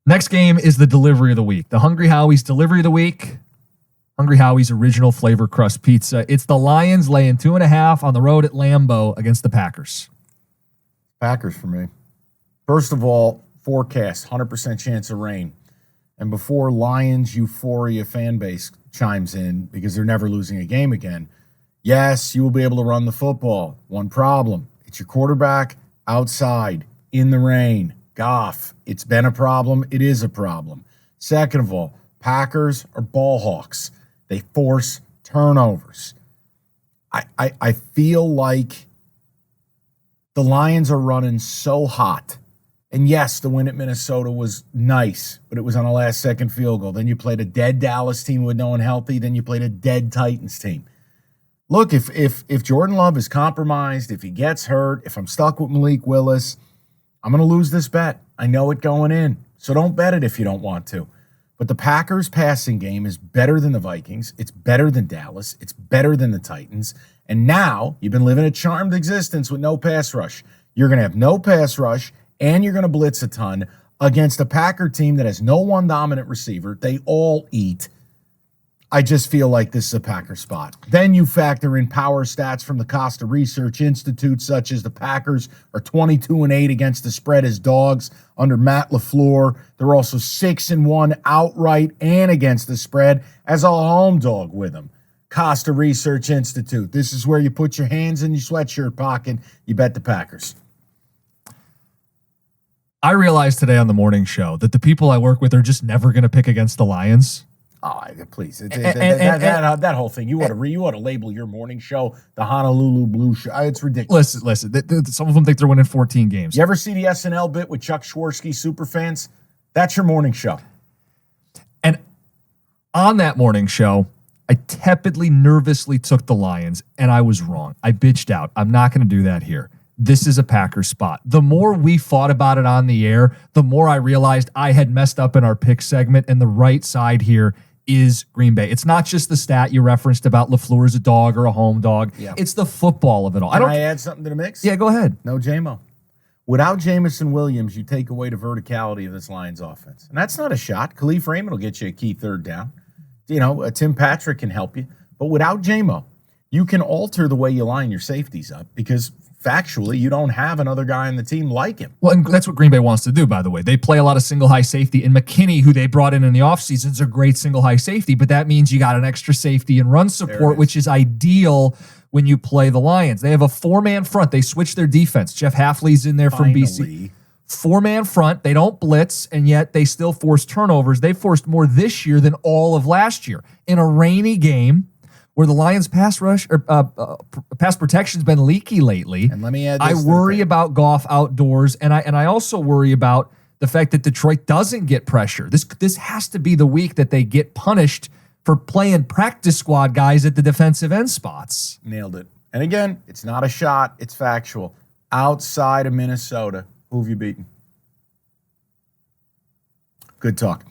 Next game is the delivery of the week. The Hungry Howies delivery of the week. Hungry Howies original flavor crust pizza. It's the Lions laying 2.5 on the road at Lambeau against the Packers. Packers for me. First of all, forecast, 100% chance of rain. And before Lions euphoria fan base chimes in, because they're never losing a game again, yes, you will be able to run the football. One problem, it's your quarterback outside in the rain. Goff, it's been a problem. It is a problem. Second of all, Packers are ball hawks. They force turnovers. I feel like the Lions are running so hot. And yes, the win at Minnesota was nice, but it was on a last-second field goal. Then you played a dead Dallas team with no one healthy. Then you played a dead Titans team. Look, if Jordan Love is compromised, if he gets hurt, if I'm stuck with Malik Willis, I'm going to lose this bet. I know it going in. So don't bet it if you don't want to. But the Packers' passing game is better than the Vikings. It's better than Dallas. It's better than the Titans. And now you've been living a charmed existence with no pass rush. You're going to have no pass rush, and you're going to blitz a ton against a Packer team that has no one dominant receiver. They all eat. I just feel like this is a Packer spot. Then you factor in power stats from the Costa Research Institute, such as the Packers are 22-8 against the spread as dogs under Matt LaFleur. They're also 6-1 outright and against the spread as a home dog with them. Costa Research Institute. This is where you put your hands in your sweatshirt pocket. You bet the Packers. I realized today on the morning show that the people I work with are just never going to pick against the Lions. Oh, please. That whole thing. You ought to label your morning show the Honolulu Blue Show. It's ridiculous. Listen. Some of them think they're winning 14 games. You ever see the SNL bit with Chuck Swirsky, Superfans? That's your morning show. And on that morning show, I tepidly, nervously took the Lions, and I was wrong. I bitched out. I'm not going to do that here. This is a Packers spot. The more we fought about it on the air, the more I realized I had messed up in our pick segment, and the right side here is Green Bay. It's not just the stat you referenced about LaFleur as a dog or a home dog. Yeah. It's the football of it all. Can I add something to the mix? Yeah, go ahead. No J-Mo. Without Jamison Williams, you take away the verticality of this Lions offense. And that's not a shot. Khalif Raymond will get you a key third down. Tim Patrick can help you. But without J-Mo, you can alter the way you line your safeties up because factually, you don't have another guy on the team like him. Well, and that's what Green Bay wants to do, by the way. They play a lot of single high safety, and McKinney, who they brought in the offseason, is a great single high safety, but that means you got an extra safety and run support, which is ideal when you play the Lions. They have a 4-man front. They switched their defense. Jeff Hafley's in there from BC. 4-man front. They don't blitz, and yet they still force turnovers. They forced more this year than all of last year. In a rainy game, where the Lions' pass rush or pass protection's been leaky lately. And let me add this. I worry about Goff outdoors, and I also worry about the fact that Detroit doesn't get pressure. This has to be the week that they get punished for playing practice squad guys at the defensive end spots. Nailed it. And again, it's not a shot, it's factual. Outside of Minnesota, who have you beaten? Good talk.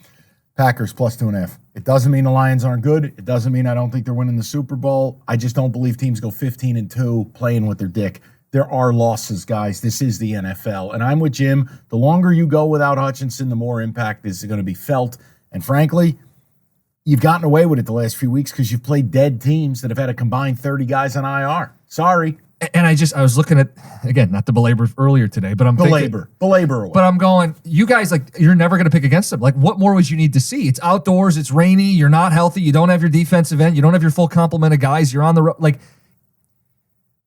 Packers plus 2.5. It doesn't mean the Lions aren't good. It doesn't mean I don't think they're winning the Super Bowl. I just don't believe teams go 15-2 playing with their dick. There are losses, guys. This is the NFL. And I'm with Jim. The longer you go without Hutchinson, the more impact is going to be felt. And frankly, you've gotten away with it the last few weeks because you've played dead teams that have had a combined 30 guys on IR. Sorry. And I was looking at, again, not to belabor earlier today, but I'm belabor away. But I'm going, you guys, you're never going to pick against them. What more would you need to see? It's outdoors, it's rainy, you're not healthy, you don't have your defensive end, you don't have your full complement of guys, you're on the road.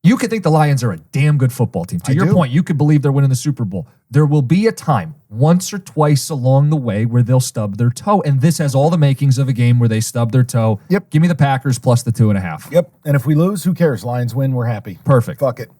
You could think the Lions are a damn good football team. To your point, you could believe they're winning the Super Bowl. There will be a time, once or twice along the way, where they'll stub their toe. And this has all the makings of a game where they stub their toe. Yep. Give me the Packers plus the 2.5. Yep. And if we lose, who cares? Lions win, we're happy. Perfect. Fuck it.